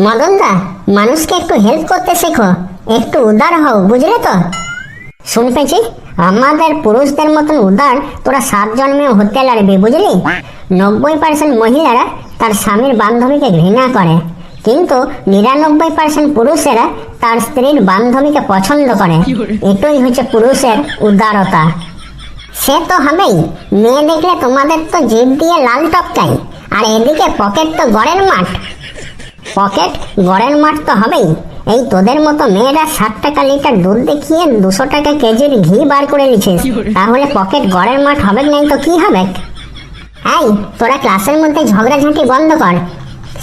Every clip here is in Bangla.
মদনদা, মানুষকে একটু হেল্প করতে শেখো, একটু উদার হও, বুঝলে তো? শুনতেছি আমাদের পুরুষদের মতন উদার তোরা 7 জন্মেও হতে লাগবে, বুঝলি? 90% মহিলারা তার স্বামীর বান্ধবীকে ঘৃণা করে, কিন্তু 99% পুরুষেরা তার স্ত্রীর বান্ধবীকে পছন্দ করে। এটাই হচ্ছে পুরুষের উদারতা। সে তো হবেই, মেয়ে দেখলে তোমাদের তো জিভ দিয়ে লাল টপকাই, আর এদিকে পকেট তো গড়ের মাঠ। পকেট গড়ের মাঠ তো হবেই। এই তোদের মতো মেয়েরা 60 টাকা লিটার দুধ দেখিয়ে 200 টাকা কেজির ঘি বার করে নিছিস, তাহলে পকেট গড়ের মাঠ হবে নাই তো কি হবে? এই তোরা ক্লাসের মধ্যে ঝগড়াঝাঁটি বন্ধ কর।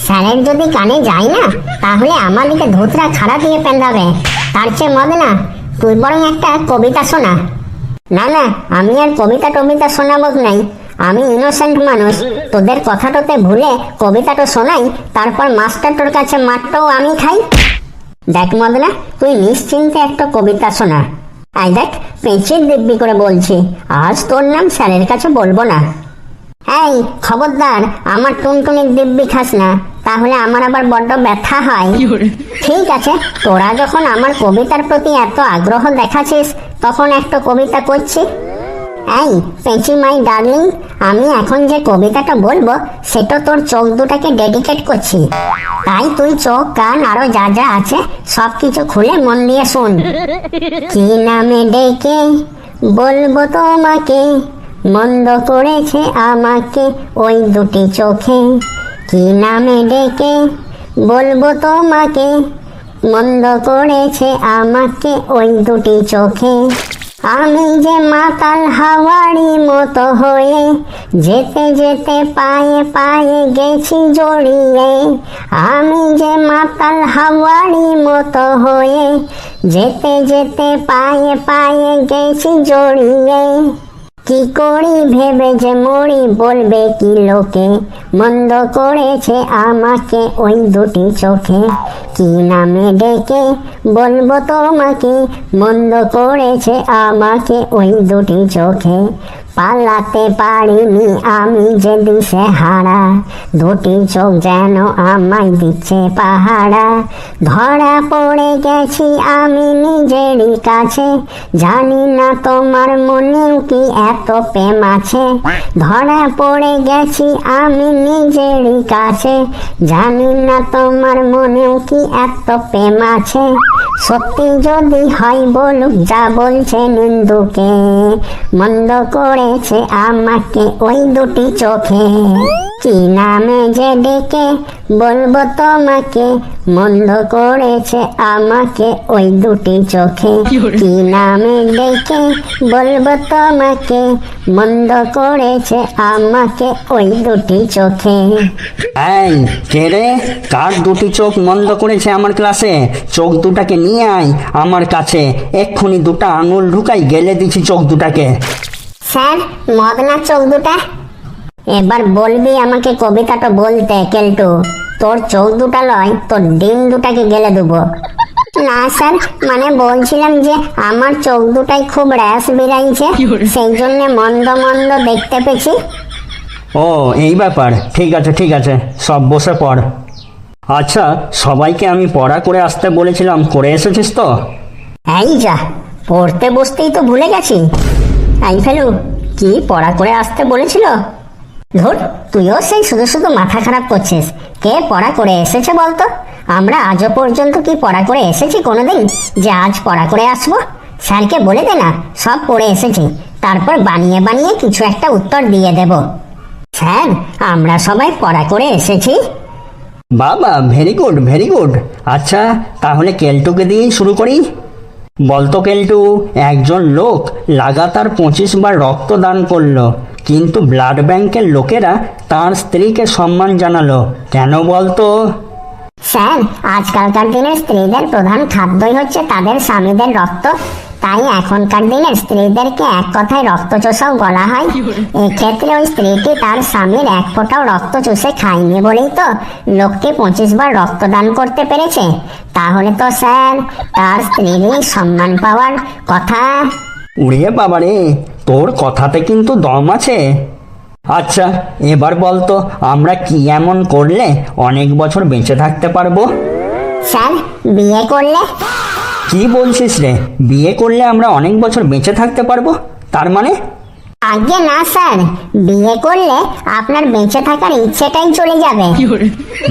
স্যারের যদি কানে যায় না, তাহলে আমাদেরকে ধুতরা খাড়া দিয়ে পেন্দাবে। তার চেয়ে মদনা, তুই বরং একটা কবিতা শোনা। না না, আমি আর কবিতা টবিতা শোনাবো নাই। আমি ইনোসেন্ট মানুষ, তোদের কথাটাতে ভুলে কবিতাটা শোনাই, তারপর মাস্টারটোর কাছে মারটাও আমি খাই। দেখ মদনা, তুই নিশ্চিন্তে একটা কবিতা শোনা। আই দেখ, পেঁচির দিব্যি করে বলছি, আজ তোর নাম স্যারের কাছে বলবো না। এই খবরদার, আমার টুনটুনির দিব্যি খাস না, তাহলে আমার আবার বড্ড ব্যথা হয়। ঠিক আছে, তোরা যখন আমার কবিতার প্রতি এত আগ্রহ দেখাচ্ছিস, তখন একটা কবিতা করছি। এই পেঁচি মাই ডার্লিং, আমি এখন যে কবিতাটা বলবো সেটা তোর চোখ দুটাকে ডেডিকেট করছি। তাই তুই চোখ কান আরো যা যা আছে সবকিছু খুলে মন দিয়ে শোন। কি নামে ডেকে বলবো তোমাকে, মন্দ করেছে আমাকে ওই দুটি চোখে। কি নামে ডেকে বলবো তোমাকে, মন্দ করেছে আমাকে ওই দুটি চোখে। আমি যে মাতাল হাওয়ারি মতো হয়ে যেতে যেতে পায়ে পায়ে গেছি জড়িয়ে। আমি যে মাতাল হাওয়ারি মতো হয়ে যেতে যেতে পায়ে পায়ে গেছি জড়িয়ে। কি করি ভেবে যে মরি, বলবে কি লোকে, মন্দ করেছে আমাকে ওই দুটি চোখে। কি নামে ডেকে বলবো তোমাকে, মন্দ করেছে আমাকে ওই দুটি চোখে। পালাতে পারিনি আমি যে দিশে হারা, দুটি চোখ যেন আমায় দিচ্ছে পাহারা। ধরা পড়ে গেছি আমি নিজেরই কাছে, জানি না তোমার মনেও কি এত প্রেম আছে। ধরা পড়ে গেছি আমি নিজেরই কাছে, জানি না তোমার মনেও কি এত প্রেম আছে। সত্যি যদি হয় বলুক যা বলছে নিন্দুকে, মন্দ করেছে আমাকে ওই দুটি চোখে। কি নামে যে ডেকে বলবো তোমাকে, মন্দ করেছে আমাকে ওই দুটি চোখে। কি নামে ডেকে বলবো তোমাকে, মন্দ করেছে আমাকে ওই দুটি চোখে। এই কে রে, কার দুটি চোখ মন্দ করেছে আমার ক্লাসে? চোখ দুটাকে নিয়ে আয় আমার কাছে, এক্ষুনি দুটা আঙুল ঢুকাই গেলে দিছি চোখ দুটাকে। স্যার, মদনা চোখ দুটা। এবার বলবি আমাকে কবিতাটা বলতে কেলটু। তোর চোখ দুটা লয়, তোর ডিম দুটাকে গেলে দেবো। না স্যার, মানে বলছিলাম যে আমার চোখ দুটাই খুব র্যাশ বেরাইছে, সেই জন্য মন্দ মন্দ দেখতে পেয়েছি। ও এই ব্যাপার, ঠিক আছে ঠিক আছে, সব বসে পড়। আচ্ছা, সবাইকে আমি পড়া করে আসতে বলেছিলাম, করে এসেছিস তো? এই যা, পড়তে বসতেই তো ভুলে গেছি। এই ফেলু, কি পড়া করে আসতে বলেছিল? ধুর, তুইও সেই শুধু শুধু মাথা খারাপ করছিস। কে পড়া করে এসেছে বলতো? আমরা আজও পর্যন্ত কি পড়া করে এসেছি কোনোদিন যে আজ পড়া করে আসবো? স্যারকে বলে দে না সব পড়ে এসেছি, তারপর বানিয়ে বানিয়ে কিছু একটা উত্তর দিয়ে দেব। স্যার, আমরা সবাই পড়া করে এসেছি। বাবা, ভেরি গুড ভেরি গুড। আচ্ছা, তাহলে কেলটুকে দিয়েই শুরু করি। বলতো কেলটু, একজন লোক লাগাতার 25 বার রক্তদান করলো, কিন্তু ব্লাড ব্যাংকের লোকেরা তার স্ত্রীকে সম্মান জানালো কেন বলতো? স্যার, আজকালকার দিনের স্ত্রীদের প্রধান খাদ্যই হচ্ছে তাদের স্বামীদের রক্ত, তাই এখনকার দিনের স্ত্রীদেরকে এক কথায় রক্তচোষাও বলা হয়। এক্ষেত্রে ওই স্ত্রীটি তার স্বামীর এক ফোঁটাও রক্ত চুষে খায়নি বলেই তো লোকটি 25 বার রক্তদান করতে পেরেছে। তাহলে তো স্যার তার স্ত্রীরই সম্মান পাওয়ার কথা। উড়িয়ে বাবারে, তোর কথাতে কিন্তু দম আছে। আচ্ছা এবার বলতো আমরা কি এমন করলে অনেক বছর বেঁচে থাকতে পারবো? স্যার, বিয়ে করলে? কি বলছিস রে, বিয়ে করলে আমরা অনেক বছর বেঁচে থাকতে পারবো? তার মানে? আগে না স্যার, বিয়ে করলে আপনার বেঁচে থাকার ইচ্ছেটাই চলে যাবে।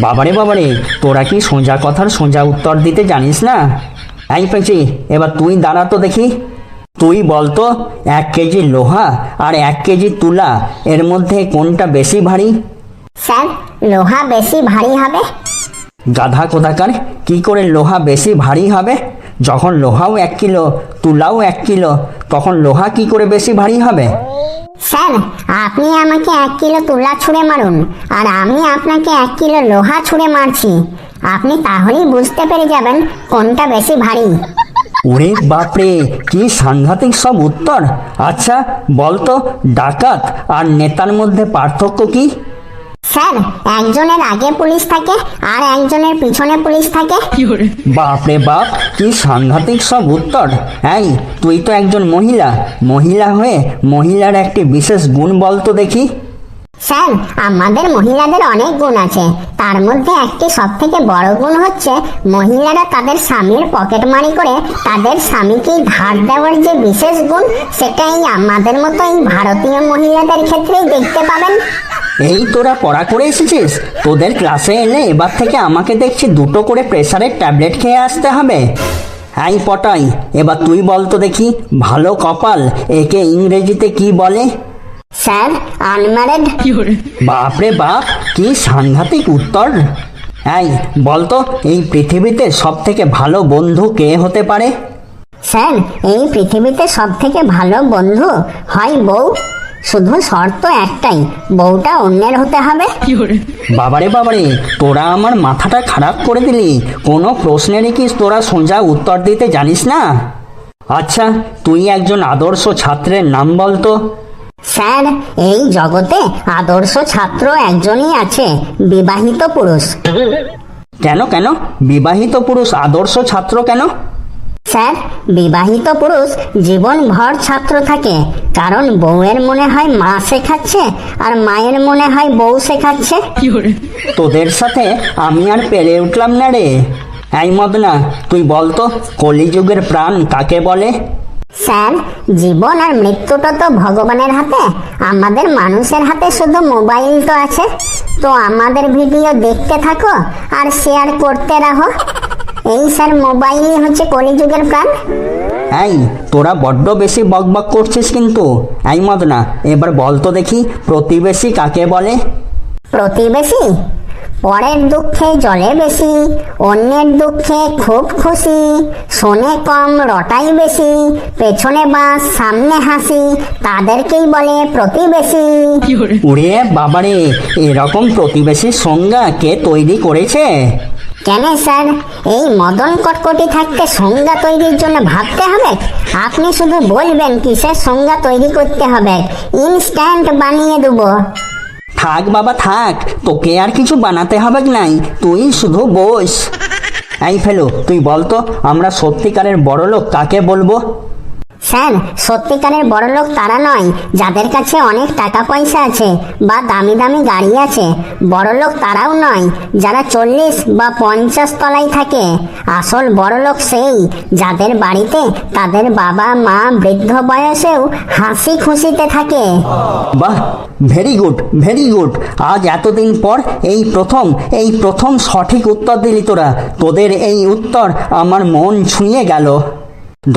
বাবারে বাবারে, তোরা কি সোজা কথার সোজা উত্তর দিতে জানিস না? এই পেঁচি, এবার তুই দাঁড়া তো দেখি। তুই বলতো 1 কেজি লোহা আর 1 কেজি তুলা এর মধ্যে কোনটা বেশি ভারী? স্যার, লোহা বেশি ভারী হবে। গাধা কোথাকার, কি করে লোহা বেশি ভারী হবে? যখন লোহাও 1 কিলো তুলাও 1 কিলো, তখন লোহা কি করে বেশি ভারী হবে? স্যার, আপনি আমাকে 1 কিলো তুলা ছুঁড়ে মারুন, আর আমি আপনাকে 1 কিলো লোহা ছুঁড়ে মারছি। আপনি তাহলেই বুঝতে পেরে যাবেন কোনটা বেশি ভারী। ওরে বাপরে, কি সাংঘাতিক সব উত্তর! আচ্ছা বলতো, ডাকাত আর নেতার মধ্যে পার্থক্য কি? স্যার, একজনের আগে পুলিশ থাকে আর একজনের পিছনে পুলিশ থাকে। বাপরে বাপ, কি সাংঘাতিক সব উত্তর! এই, তুই তো একজন মহিলা, মহিলা হয়ে মহিলার একটি বিশেষ গুণ বলতো দেখি। স্যার, আমাদের মহিলাদের অনেক গুণ আছে, তার মধ্যে একটি সব থেকে বড় গুণ হচ্ছে মহিলারা তাদের স্বামীর পকেটমারি করে তাদের স্বামীকে ধার দেওয়ার যে বিশেষ গুণ, সেটাই আমাদের মতো এই ভারতীয় মহিলাদের ক্ষেত্রেই দেখতে পাবেন। এই তোরা পড়া করে এসেছিস? তোদের ক্লাসে এলে এবার থেকে আমাকে দেখছি 2টো করে প্রেসারের ট্যাবলেট খেয়ে আসতে হবে। এই পটাই, এবার তুই বলতো দেখি, ভালো কপাল একে ইংরেজিতে কি বলে? Sir, unmarried. বাপরে বাপ, কি সাংঘাতিক উত্তর! এই বলতো, এই পৃথিবীতে সব থেকে ভালো বন্ধু কে হতে পারে? স্যার, এই পৃথিবীতে সব থেকে ভালো বন্ধু হয় বউ। শুধু শর্ত একটাই, বউটা অন্যের হতে হবে। বাবারে বাবারে, তোরা আমার মাথাটা খারাপ করে দিলি। কোনো প্রশ্নেরই কি তোরা সোজা উত্তর দিতে জানিস না? আচ্ছা, তুই একজন আদর্শ ছাত্রের নাম বলতো। স্যার, এই জগতে আদর্শ ছাত্র একজনই আছে, বিবাহিত পুরুষ। কেন কেন বিবাহিত পুরুষ আদর্শ ছাত্র কেন? স্যার, বিবাহিত পুরুষ জীবনভর ছাত্র থাকে, কারণ বউয়ের মনে হয় মা শেখাচ্ছে আর মায়ের মনে হয় বউ শেখাচ্ছে। তোদের সাথে আমি আর পেরে উঠলাম না রে। এই মদনা, তুই বলতো কলিযুগের প্রাণ কাকে বলে? স্যার, জীবন আর মৃত্যুটা তো ভগবানের হাতে, আমাদের মানুষের হাতে শুধু মোবাইল তো আছে। তো আমাদের ভিডিও দেখতে থাকো আর শেয়ার করতে রাখো। এই স্যার, মোবাইলই হচ্ছে কলিযুগের প্রাণ। এই, তোরা বড্ড বেশি বকবক করছিস কিন্তু। এই মদনা, এবার বলতো দেখি, প্রতিবেশী কাকে বলে? প্রতিবেশী পরের দুঃখে জলে বেশি, অন্যের দুঃখে খুব খুশি, শোনে কম রটাই বেশি, পেছনে বাস সামনে হাসি, তাদেরকেই বলে প্রতিবেশী। উড়ে বাবারে, এরকম প্রতিবেশীর সংজ্ঞা কে তৈরি করেছে? কেন স্যার, এই মদন কটকটি থাকতে সংজ্ঞা তৈরির জন্য ভাবতে হবে? আপনি শুধু বলবেন কিসের সংজ্ঞা তৈরি করতে হবে, ইনস্ট্যান্ট বানিয়ে দেবো। থাক বাবা থাক, তোকে আর কিছু বানাতে হবে নাই, তুই শুধু বস। এই ফেলু, তুই বলতো আমরা সত্যিকারের বড়লোক কাকে বলবো? স্যার, সত্যিকারের বড়লোক তারা নয় যাদের কাছে অনেক টাকা পয়সা আছে বা দামি দামি গাড়ি আছে। বড়লোক তারাও নয় যারা 40 বা 50 তলায় থাকে। আসল বড়লোক সেই যাদের বাড়িতে তাদের বাবা মা বৃদ্ধ বয়সেও হাসি খুশিতে থাকে। বাহ, ভেরি গুড ভেরি গুড। আজ এতদিন পর এই প্রথম সঠিক উত্তর দিলি তোরা। তোদের এই উত্তর আমার মন ছুঁয়ে গেল।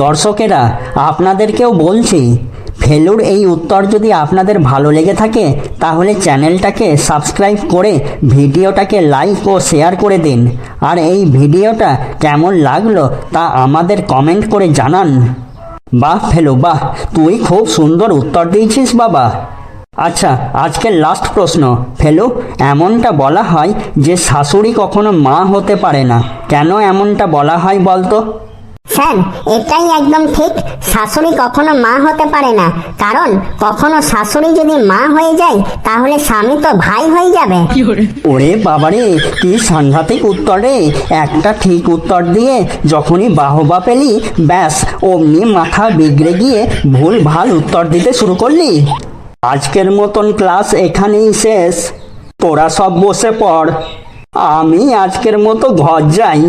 দর্শকেরা, আপনাদেরকেও বলছি, ফেলুর এই উত্তর যদি আপনাদের ভালো লেগে থাকে তাহলে চ্যানেলটাকে সাবস্ক্রাইব করে ভিডিওটাকে লাইক ও শেয়ার করে দিন। আর এই ভিডিওটা কেমন লাগলো তা আমাদের কমেন্ট করে জানান। বাহ ফেলু বাহ, তুই খুব সুন্দর উত্তর দিয়েছিস বাবা। আচ্ছা, আজকের লাস্ট প্রশ্ন। ফেলু, এমনটা বলা হয় যে শাশুড়ি কখনো মা হতে পারে না, কেন এমনটা বলা হয় বলতো? স্যার, এটাই একদম ঠিক। শাশুড়ি কখনো মা হতে পারে না, কারণ কখনো শাশুড়ি যদি মা হয়ে যায় তাহলে স্বামী তো ভাই হয়ে যাবে। ওরে বাবারে, কি সাংঘাতিক উত্তর রে! একটা ঠিক উত্তর দিয়ে যখনই বাহবা পেলি, ব্যাস অমনি মাথা বিগড়ে গিয়ে ভুল ভাল উত্তর দিতে শুরু করলি। আজকের মতন ক্লাস এখানেই শেষ। তোরা সব বসে পড়, আমি আজকের মতো ঘর যাই।